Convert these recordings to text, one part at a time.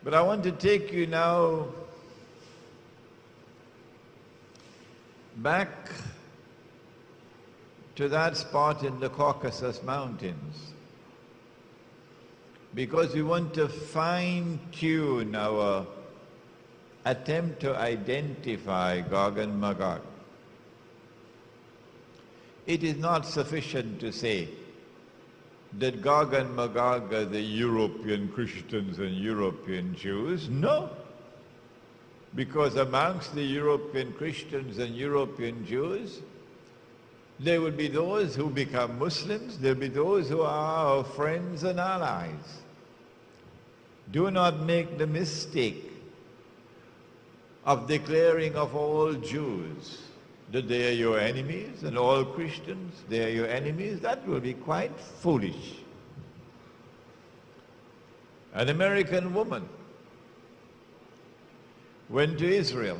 But I want to take you now back to that spot in the Caucasus Mountains, because we want to fine-tune our attempt to identify Gog and Magog. It is not sufficient to say that Gog and Magog are the European Christians and European Jews. No, because amongst the European Christians and European Jews, there will be those who become Muslims, there will be those who are our friends and allies. Do not make the mistake of declaring of all Jews that they are your enemies, and all Christians, they are your enemies. That will be quite foolish. An American woman went to Israel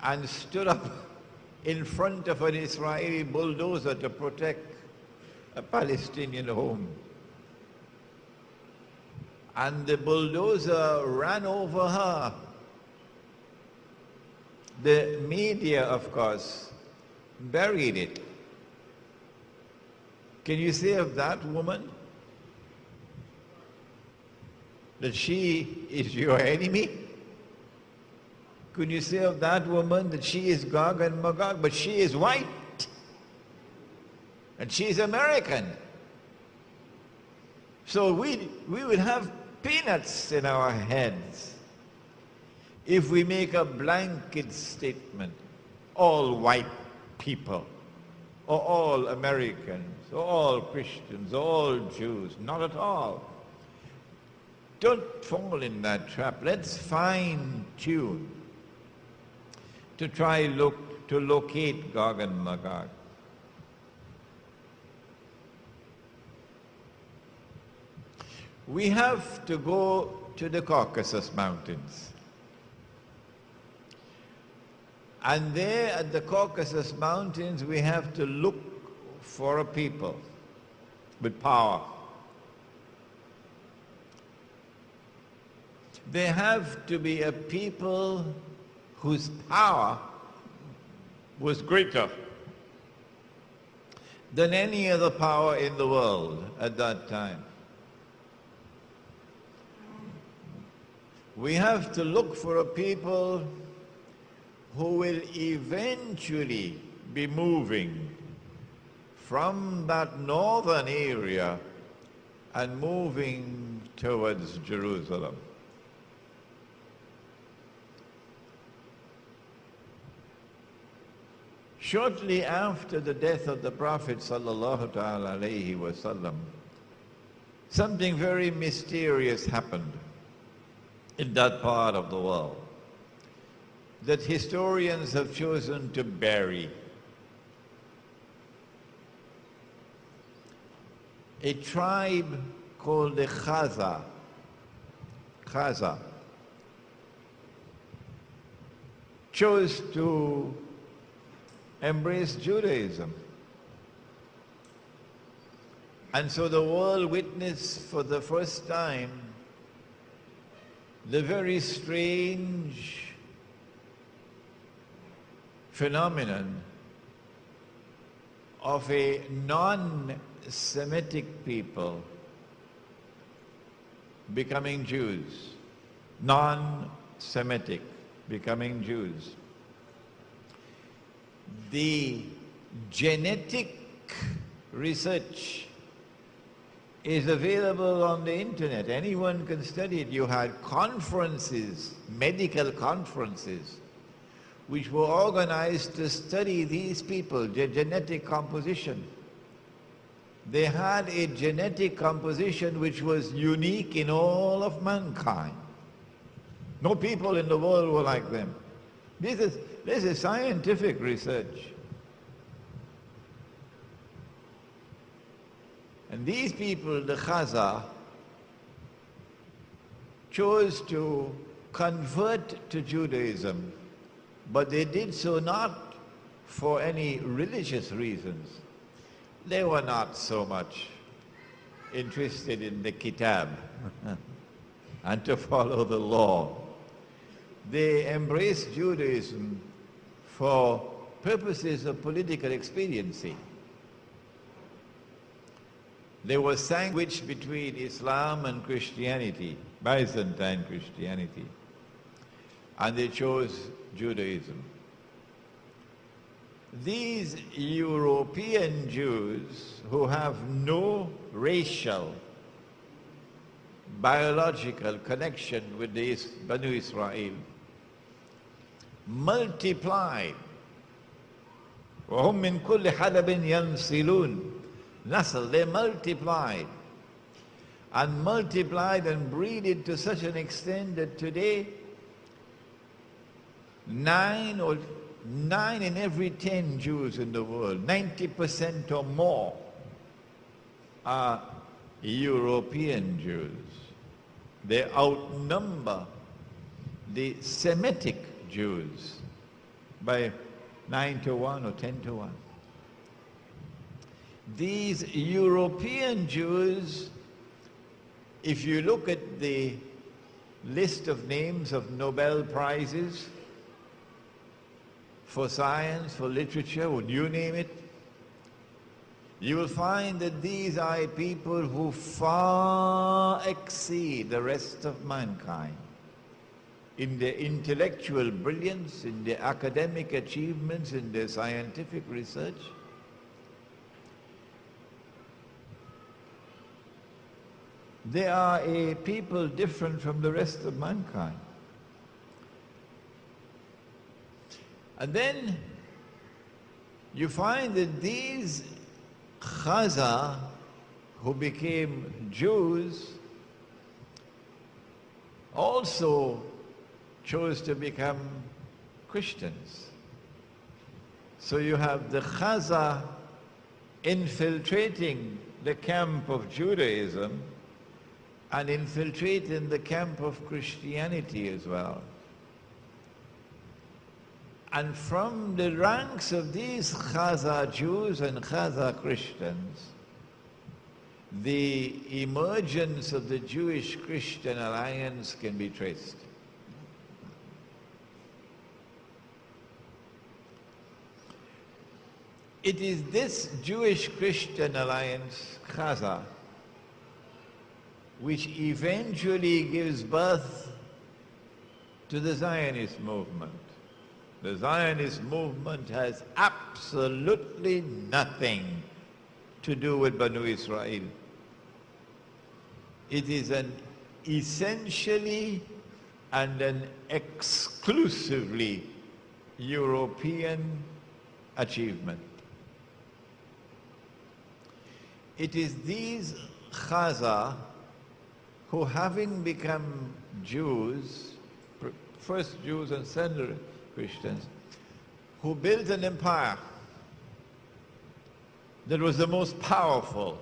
and stood up in front of an Israeli bulldozer to protect a Palestinian home. And the bulldozer ran over her. The media, of course, buried it. Can you say of that woman that she is your enemy? Could you say of that woman that she is Gog and Magog? But she is white, and she is American. So we would have peanuts in our heads if we make a blanket statement, all white people, or all Americans, or all Christians, or all Jews. Not at all. Don't fall in that trap. Let's fine-tune to try to locate Gog and Magog. We have to go to the Caucasus Mountains. And there at the Caucasus Mountains, we have to look for a people with power. There have to be a people whose power was greater than any other power in the world at that time. We have to look for a people who will eventually be moving from that northern area and moving towards Jerusalem. Shortly after the death of the Prophet ﷺ, something very mysterious happened in that part of the world that historians have chosen to bury. A tribe called the Khaza chose to embrace Judaism. And so the world witnessed for the first time the very strange phenomenon of a non-Semitic people becoming Jews. Non-Semitic becoming Jews. The genetic research is available on the internet. Anyone can study it. You had conferences, medical conferences, which were organized to study these people, their genetic composition. They had a genetic composition which was unique in all of mankind. No people in the world were like them. This is scientific research. And these people, the Khaza, chose to convert to Judaism, but they did so not for any religious reasons. They were not so much interested in the kitab. and to follow the law. They embraced Judaism for purposes of political expediency. They were sandwiched between Islam and Christianity, Byzantine Christianity, and they chose Judaism. These European Jews who have no racial, biological connection with the Banu Israel multiplied. وَهُمْ مِنْ كُلِّ حَلَبٍ يَنْسِلُونَ Nasl, they multiplied and breeded to such an extent that today 9 in every 10 Jews in the world, 90% or more, are European Jews. They outnumber the Semitic Jews by 9 to 1 or 10 to 1. These European Jews, if you look at the list of names of Nobel Prizes for science, for literature, would you name it? You will find that these are people who far exceed the rest of mankind in their intellectual brilliance, in their academic achievements, in their scientific research. They are a people different from the rest of mankind. And then you find that these Khazar who became Jews also chose to become Christians. So you have the Khazar infiltrating the camp of Judaism and infiltrating the camp of Christianity as well. And from the ranks of these Khazar Jews and Khazar Christians, the emergence of the Jewish-Christian alliance can be traced. It is this Jewish-Christian alliance, Khazar, which eventually gives birth to the Zionist movement. The Zionist movement has absolutely nothing to do with Banu Israel. It is an essentially and an exclusively European achievement. It is these Khazar who, having become Jews, first Jews and then Christians, who built an empire that was the most powerful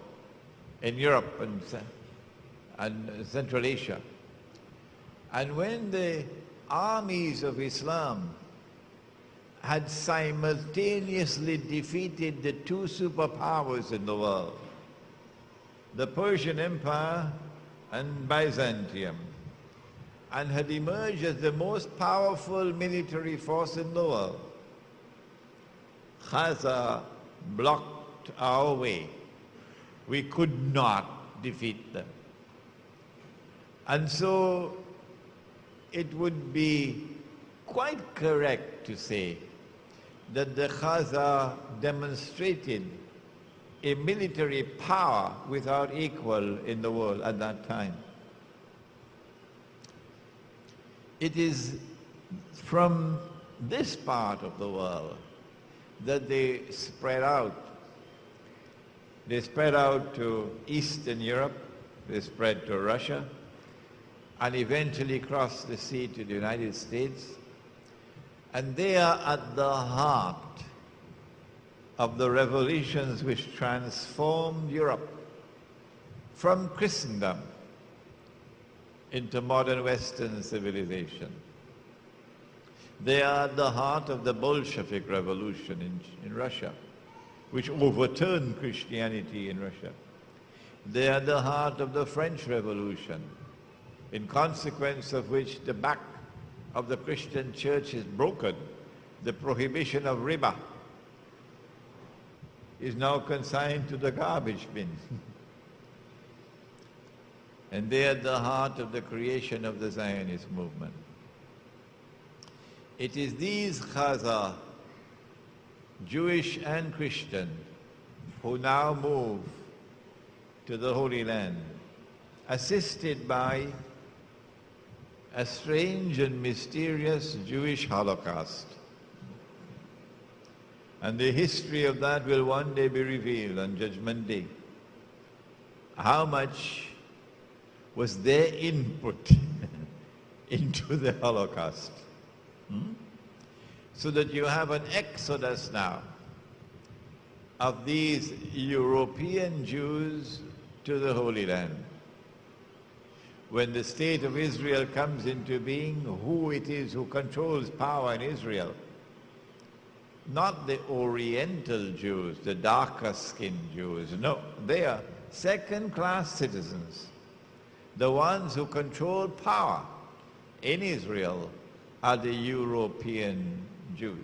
in Europe and Central Asia. And when the armies of Islam had simultaneously defeated the two superpowers in the world, the Persian Empire and Byzantium, and had emerged as the most powerful military force in the world, Khazar blocked our way. We could not defeat them. And so it would be quite correct to say that the Khazar demonstrated a military power without equal in the world at that time. It is from this part of the world that they spread out. They spread out to Eastern Europe, they spread to Russia, and eventually crossed the sea to the United States. And they are at the heart of the revolutions which transformed Europe from Christendom into modern Western civilization. They are at the heart of the Bolshevik Revolution in Russia, which overturned Christianity in Russia. They are at the heart of the French Revolution, in consequence of which the back of the Christian church is broken. The prohibition of riba is now consigned to the garbage bin. And they are at the heart of the creation of the Zionist movement. It is these Khazar, Jewish and Christian, who now move to the Holy Land, assisted by a strange and mysterious Jewish Holocaust. And the history of that will one day be revealed on Judgment Day. How much was their input into the Holocaust? So that you have an exodus now of these European Jews to the Holy Land. When the state of Israel comes into being, who it is who controls power in Israel? Not the Oriental Jews, the darker-skinned Jews. No, they are second-class citizens. The ones who control power in Israel are the European Jews.